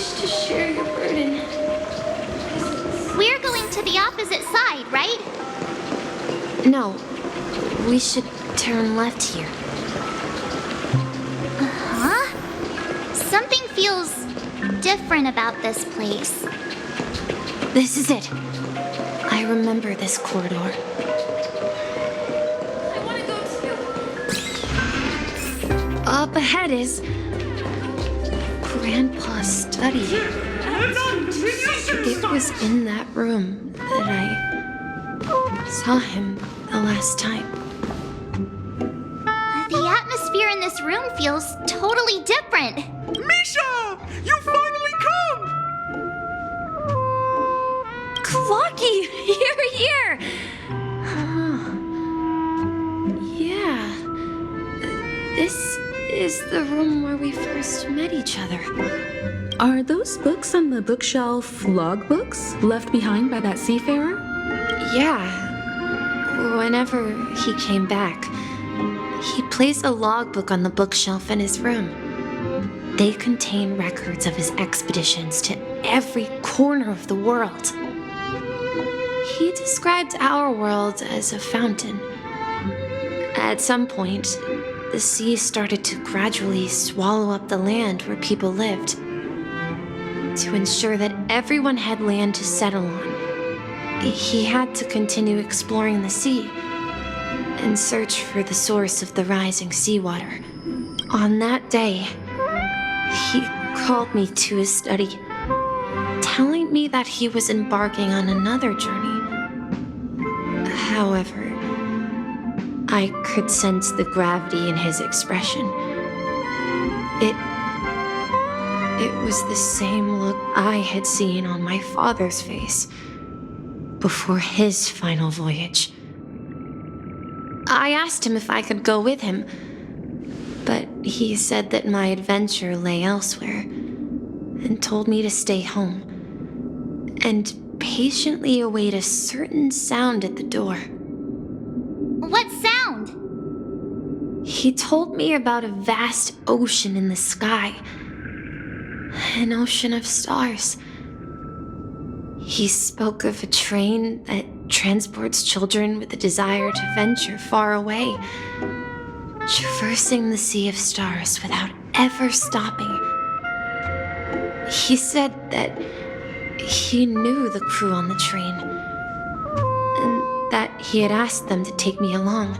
wish to share your burden. We're going to the opposite side, right? No, we should turn left here. Huh? Something feels different about this place. This is it. I remember this corridor. I want to go too. Up ahead is Grandpa's study. It was in that room that I saw him the last time. The atmosphere in this room feels totally different. Misha! You finally come! Clocky, you're here! Yeah. This is the room where we first met each other. Are those books on the bookshelf logbooks left behind by that seafarer? Yeah. Whenever he came back, he'd place a logbook on the bookshelf in his room. They contain records of his expeditions to every corner of the world. He described our world as a fountain. At some point, the sea started to gradually swallow up the land where people lived. To ensure that everyone had land to settle on, he had to continue exploring the sea and search for the source of the rising seawater. On that day, he called me to his study, telling me that he was embarking on another journey. However, I could sense the gravity in his expression. It was the same look I had seen on my father's face before his final voyage. I asked him if I could go with him, but he said that my adventure lay elsewhere and told me to stay home and patiently await a certain sound at the door. What sound? He told me about a vast ocean in the sky, an ocean of stars. He spoke of a train that transports children with a desire to venture far away, traversing the sea of stars without ever stopping. He said that he knew the crew on the train, and that he had asked them to take me along.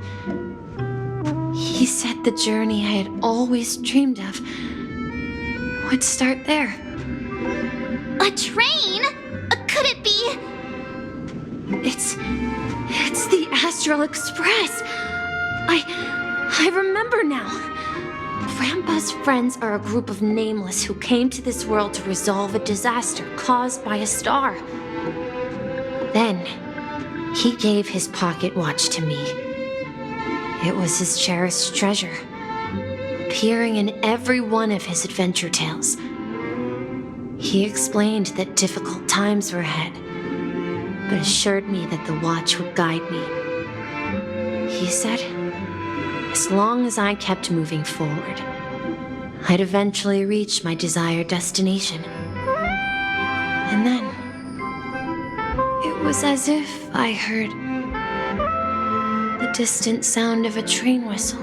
He said the journey I had always dreamed of would start there. A train? Could it be? It's the Astral Express. I remember now. Grandpa's friends are a group of nameless who came to this world to resolve a disaster caused by a star. Then, he gave his pocket watch to me. It was his cherished treasure, appearing in every one of his adventure tales. He explained that difficult times were ahead, but assured me that the watch would guide me. He said, as long as I kept moving forward, I'd eventually reach my desired destination. And then, it was as if I heard the distant sound of a train whistle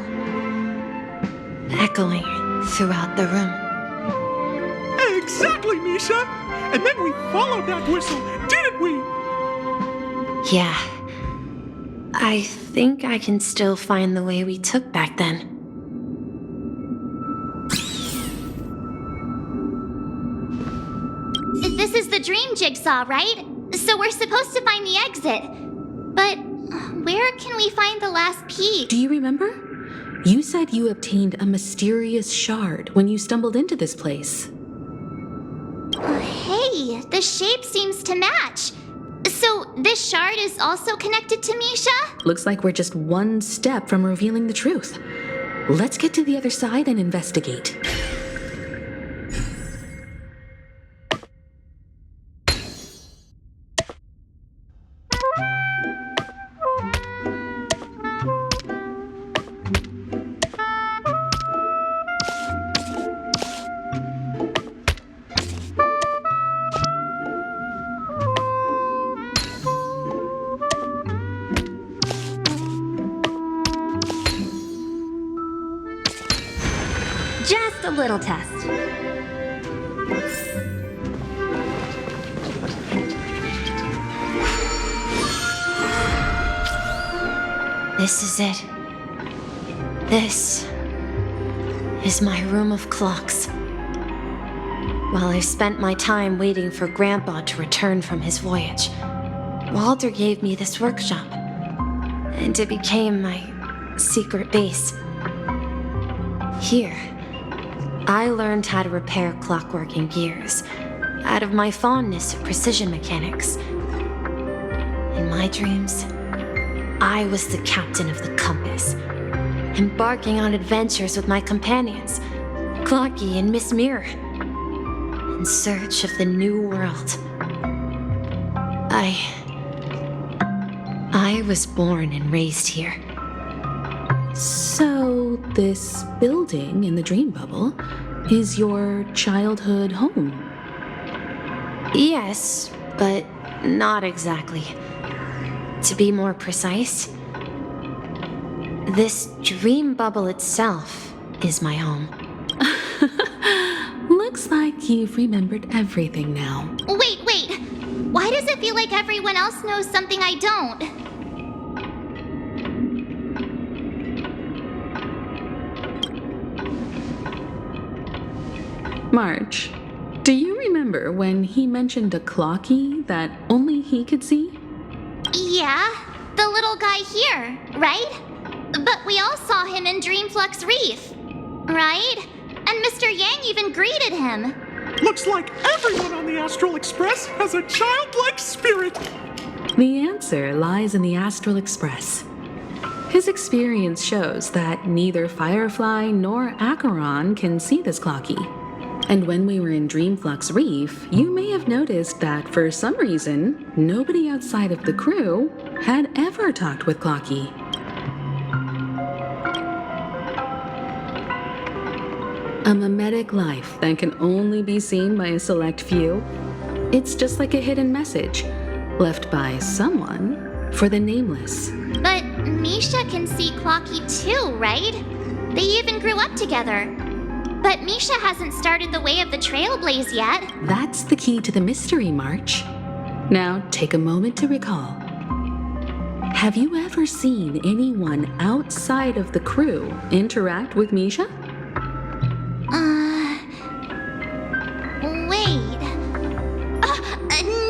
echoing throughout the room. Exactly, Misha! And then we followed that whistle, didn't we? Yeah. I think I can still find the way we took back then. This is the dream jigsaw, right? So we're supposed to find the exit. But where can we find the last piece? Do you remember? You said you obtained a mysterious shard when you stumbled into this place. Hey, the shape seems to match. So this shard is also connected to Misha? Looks like we're just one step from revealing the truth. Let's get to the other side and investigate. Just a little test. This is it. This is my room of clocks. While I spent my time waiting for Grandpa to return from his voyage, Walter gave me this workshop, and it became my secret base. Here, I learned how to repair clockwork and gears out of my fondness of precision mechanics. In my dreams, I was the captain of the compass, embarking on adventures with my companions, Clocky and Miss Mirror, in search of the new world. I was born and raised here. So, this building in the dream bubble is your childhood home? Yes, but not exactly. To be more precise, this dream bubble itself is my home. Looks like you've remembered everything now. Wait. Why does it feel like everyone else knows something I don't? March, do you remember when he mentioned a clocky that only he could see? Yeah, the little guy here, right? But we all saw him in Dreamflux Reef, right? And Mr. Yang even greeted him. Looks like everyone on the Astral Express has a childlike spirit. The answer lies in the Astral Express. His experience shows that neither Firefly nor Acheron can see this clocky. And when we were in Dreamflux Reef, you may have noticed that for some reason, nobody outside of the crew had ever talked with Clocky. A mimetic life that can only be seen by a select few. It's just like a hidden message left by someone for the nameless. But Misha can see Clocky too, right? They even grew up together. But Misha hasn't started the way of the Trailblaze yet. That's the key to the mystery, March. Now take a moment to recall. Have you ever seen anyone outside of the crew interact with Misha? Wait.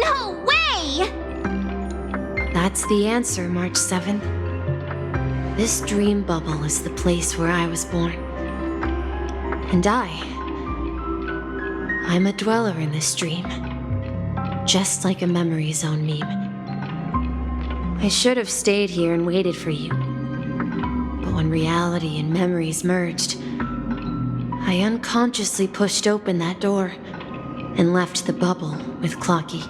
No way! That's the answer, March 7th. This dream bubble is the place where I was born. And I'm a dweller in this dream. Just like a memory zone meme. I should have stayed here and waited for you. But when reality and memories merged, I unconsciously pushed open that door and left the bubble with Clocky.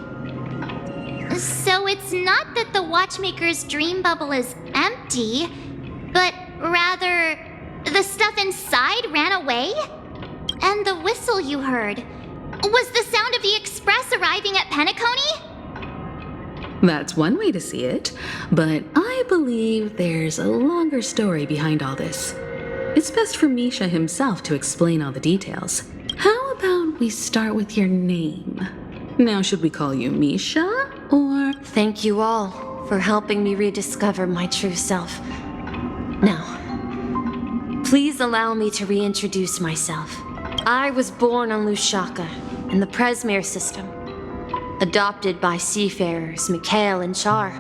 So it's not that the Watchmaker's dream bubble is empty, but rather the stuff inside ran away? And the whistle you heard was the sound of the express arriving at Penacony? That's one way to see it, but I believe there's a longer story behind all this. It's best for Misha himself to explain all the details. How about we start with your name? Now, should we call you Misha, or... Thank you all for helping me rediscover my true self. Now, please allow me to reintroduce myself. I was born on Lushaka, in the Presmere system, adopted by seafarers Mikhail and Char.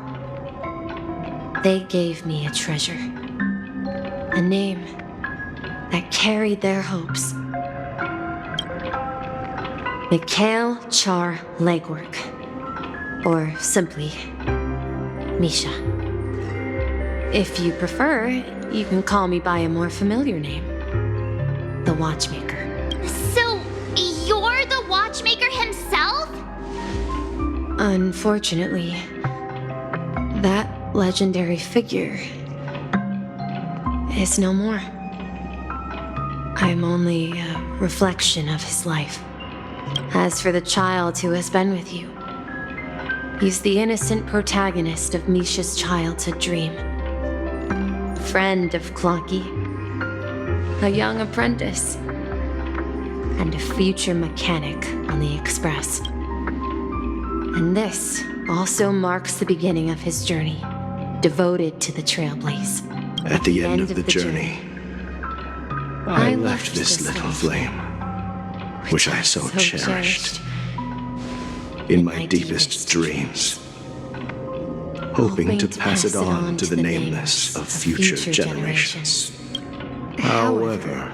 They gave me a treasure, a name that carried their hopes. Mikhail Char Legwork, or simply Misha. If you prefer, you can call me by a more familiar name, the Watchmaker. So, you're the Watchmaker himself? Unfortunately, that legendary figure is no more. I'm only a reflection of his life. As for the child who has been with you, he's the innocent protagonist of Misha's childhood dream. Friend of Clocky, a young apprentice, and a future mechanic on the Express. And this also marks the beginning of his journey, devoted to the Trailblaze. At the end of the journey, I left this little flame, which I so cherished, in my deepest dreams, hoping to pass it on to the nameless of future generations. However,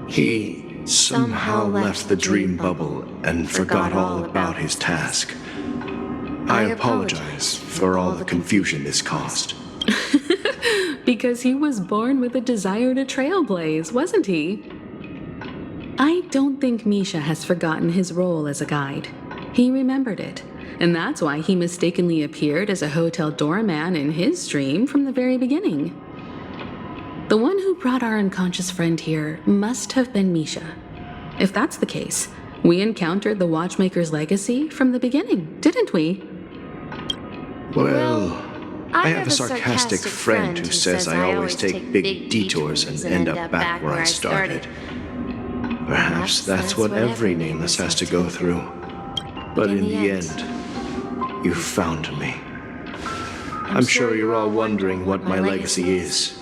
he somehow left the dream bubble and forgot all about his task. I apologize for all the confusion this caused. Because he was born with a desire to trailblaze, wasn't he? I don't think Misha has forgotten his role as a guide. He remembered it, and that's why he mistakenly appeared as a hotel doorman in his dream from the very beginning. The one who brought our unconscious friend here must have been Misha. If that's the case, we encountered the Watchmaker's legacy from the beginning, didn't we? Well, I have a sarcastic friend who says I always take big detours and end up back where I started. Perhaps that's what every nameless has to go through. But in the end, you found me. I'm sure you're all wondering what my legacy is.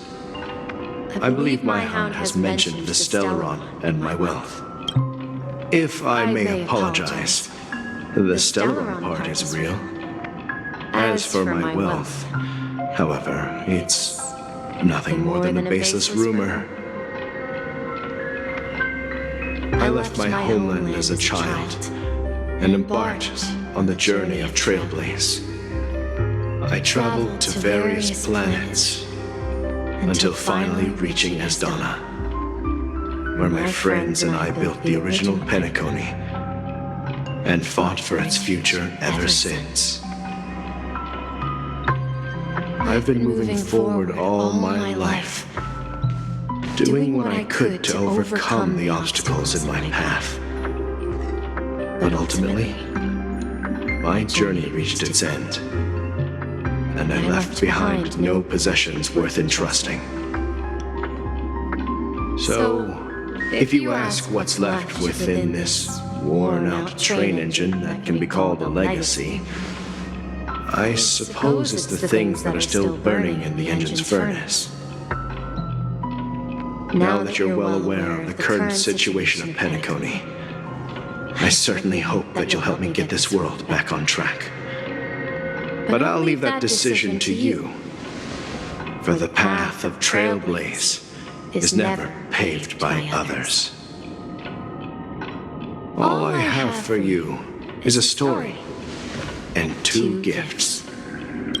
I believe my hound has mentioned the Stellaron and my wealth. If I may apologize, the Stellaron part is real. As for my wealth, however, it's nothing more than a baseless rumor. I left my homeland as a child and embarked on the journey of Trailblaze. I traveled to various planets until finally reaching Asdana, where my friends and I built the original Penacony and fought for its future ever since. I've been moving forward all my life, doing what I could to overcome the obstacles in my path. But ultimately, my journey reached its end, and I left behind no possessions worth entrusting. So, if you ask what's left within this worn-out train engine that can be called a legacy, I suppose it's the things that are still burning in the engine's furnace. Now that you're well aware of the current situation of Penacony, I certainly hope that you'll help me get this world back on track. But I'll leave that decision to you, for the path of Trailblaze is never paved by others. All I have for you is a story and 2 gifts.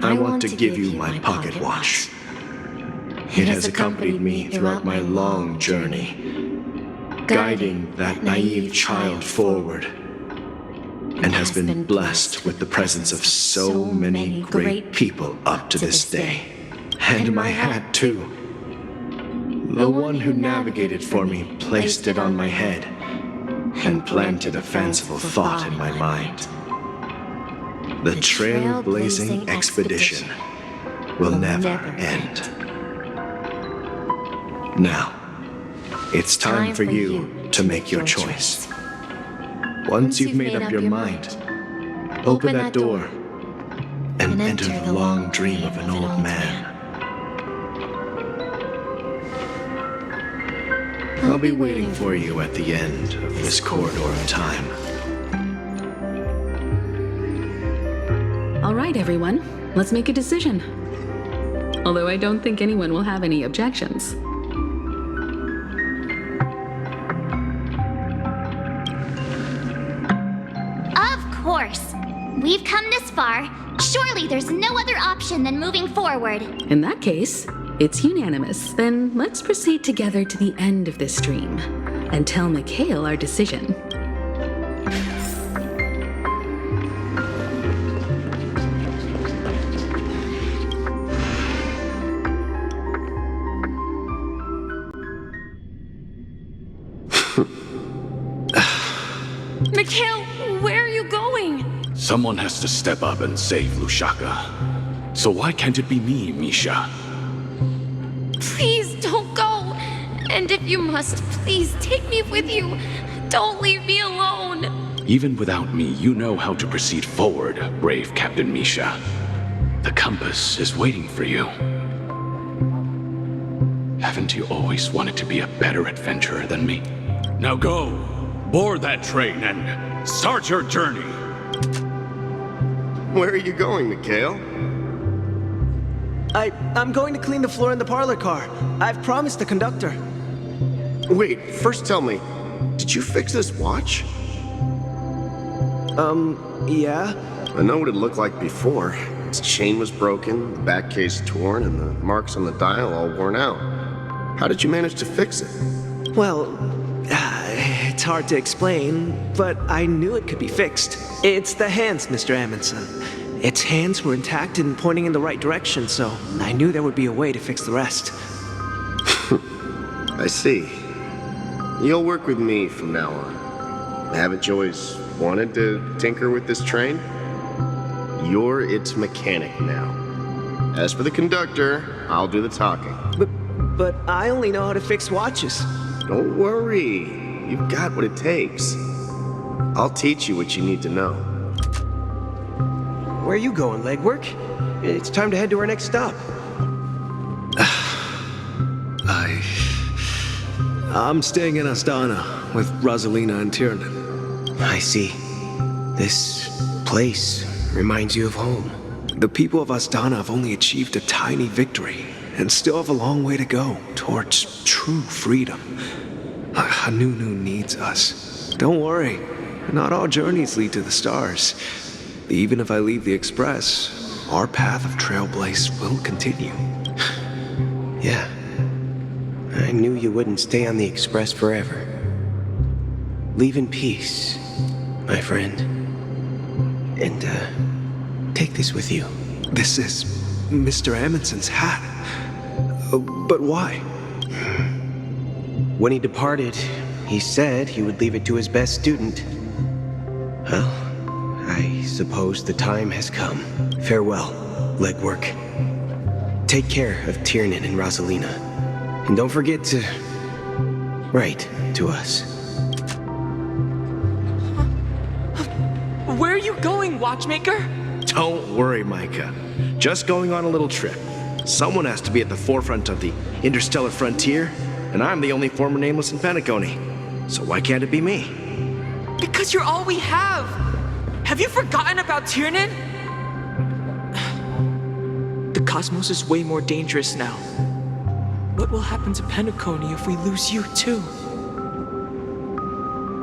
I want to give you my pocket watch. It has accompanied me throughout my long journey, guiding that naive child forward, and has been blessed with the presence of so many great people up to this day. And my hat, too. The one who navigated for me placed it on my head and planted a fanciful thought in my mind. The trailblazing expedition will never end. Now, it's time for you to make your choice. Once you've made up your mind, open that door and enter the long dream of an old man. I'll be waiting for you at the end of this corridor of time. All right, everyone, let's make a decision. Although I don't think anyone will have any objections. Of course. We've come this far. Surely there's no other option than moving forward. In that case, it's unanimous. Then let's proceed together to the end of this stream and tell Mikhail our decision. Mikhail, where are you going? Someone has to step up and save Lushaka. So why can't it be me, Misha? Please don't go. And if you must, please take me with you. Don't leave me alone! Even without me, you know how to proceed forward, brave Captain Misha. The compass is waiting for you. Haven't you always wanted to be a better adventurer than me? Now go, board that train and start your journey. Where are you going, Mikhail? I'm going to clean the floor in the parlor car. I've promised the conductor. Wait, first tell me, did you fix this watch? Yeah? I know what it looked like before. Its chain was broken, the back case torn, and the marks on the dial all worn out. How did you manage to fix it? Well, it's hard to explain, but I knew it could be fixed. It's the hands, Mr. Amundsen. Its hands were intact and pointing in the right direction, so I knew there would be a way to fix the rest. I see. You'll work with me from now on. Haven't you always wanted to tinker with this train? You're its mechanic now. As for the conductor, I'll do the talking. But I only know how to fix watches. Don't worry. You've got what it takes. I'll teach you what you need to know. Where are you going, legwork? It's time to head to our next stop. I'm staying in Astana with Rosalina and Tiernan. I see. This place reminds you of home. The people of Astana have only achieved a tiny victory and still have a long way to go towards true freedom. Hanunu needs us. Don't worry, not all journeys lead to the stars. Even if I leave the Express, our path of trailblaze will continue. Yeah. I knew you wouldn't stay on the Express forever. Leave in peace, my friend. And, take this with you. This is Mr. Amundsen's hat. But why? When he departed, he said he would leave it to his best student. Well, I suppose the time has come. Farewell, legwork. Take care of Tiernan and Rosalina. And don't forget to write to us. Where are you going, watchmaker? Don't worry, Micah. Just going on a little trip. Someone has to be at the forefront of the interstellar frontier, and I'm the only former nameless in Penacony. So why can't it be me? Because you're all we have. Have you forgotten about Tiernan? The cosmos is way more dangerous now. What will happen to Penacony if we lose you too?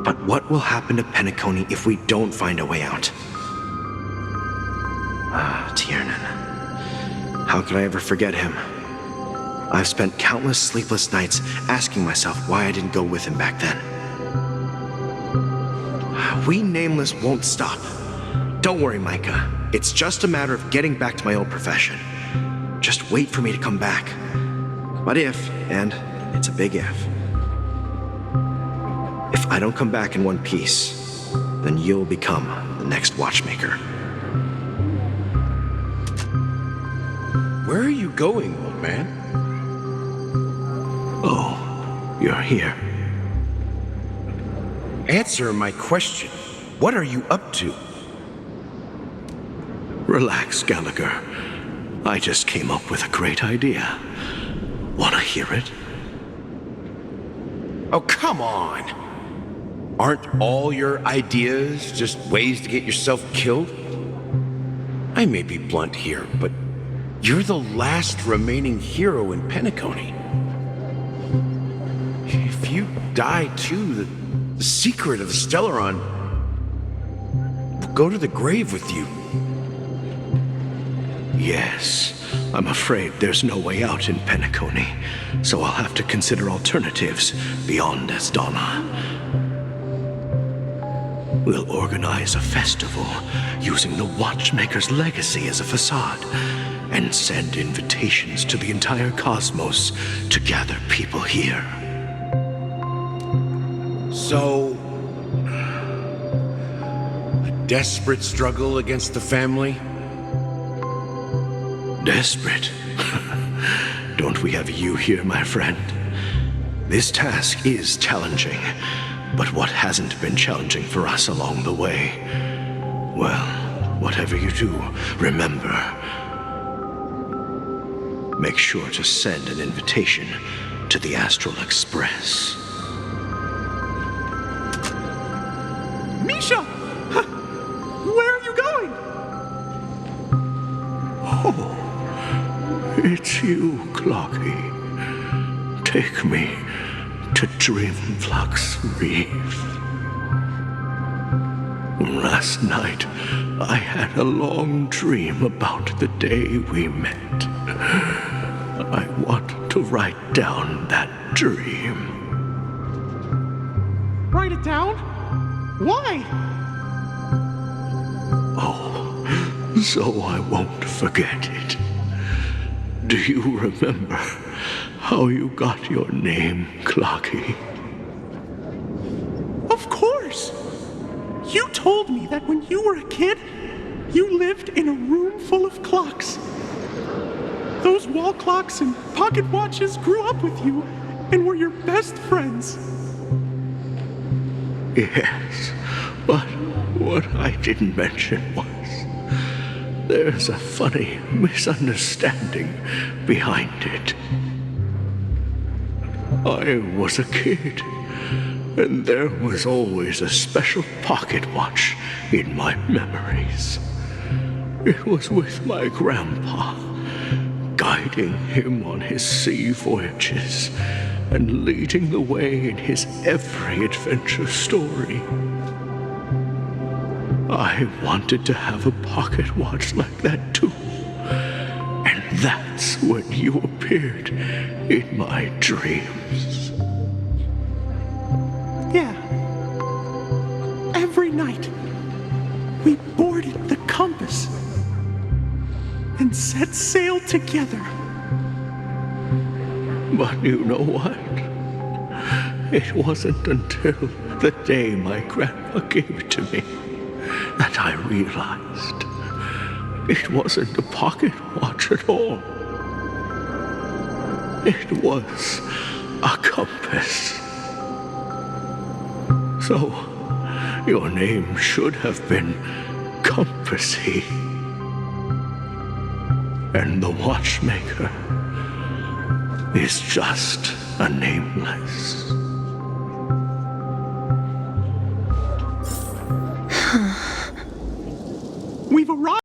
But what will happen to Penacony if we don't find a way out? Tiernan. How could I ever forget him? I've spent countless sleepless nights asking myself why I didn't go with him back then. We Nameless won't stop. Don't worry, Micah. It's just a matter of getting back to my old profession. Just wait for me to come back. But if, and it's a big if I don't come back in one piece, then you'll become the next watchmaker. Where are you going, old man? Oh, you're here. Answer my question. What are you up to? Relax, Gallagher. I just came up with a great idea. Wanna hear it? Oh, come on. Aren't all your ideas just ways to get yourself killed? I may be blunt here, but you're the last remaining hero in Penacony. If you die too, the secret of Stellaron will go to the grave with you. Yes, I'm afraid there's no way out in Penacony, so I'll have to consider alternatives beyond Astana. We'll organize a festival using the Watchmaker's legacy as a facade and send invitations to the entire cosmos to gather people here. So, a desperate struggle against the family? Desperate? Don't we have you here, my friend? This task is challenging, But what hasn't been challenging for us along the way? Well, whatever you do, remember. Make sure to send an invitation to the Astral Express. Misha! Where are you going? Oh, it's you, Clocky. Take me to Dreamflux Reef. Last night, I had a long dream about the day we met. I want to write down that dream. Write it down? Why? Oh, so I won't forget it. Do you remember how you got your name, Clocky? Of course! You told me that when you were a kid, you lived in a room full of clocks. Those wall clocks and pocket watches grew up with you and were your best friends. Yes, but what I didn't mention was there's a funny misunderstanding behind it. I was a kid, and there was always a special pocket watch in my memories. It was with my grandpa, guiding him on his sea voyages and leading the way in his every adventure story. I wanted to have a pocket watch like that too. And that's when you appeared in my dreams. Yeah. Every night, we boarded the compass and set sail together. But you know what? It wasn't until the day my grandpa gave it to me that I realized it wasn't a pocket watch at all. It was a compass. So, your name should have been Compassy. And the watchmaker is just a nameless. We've arrived.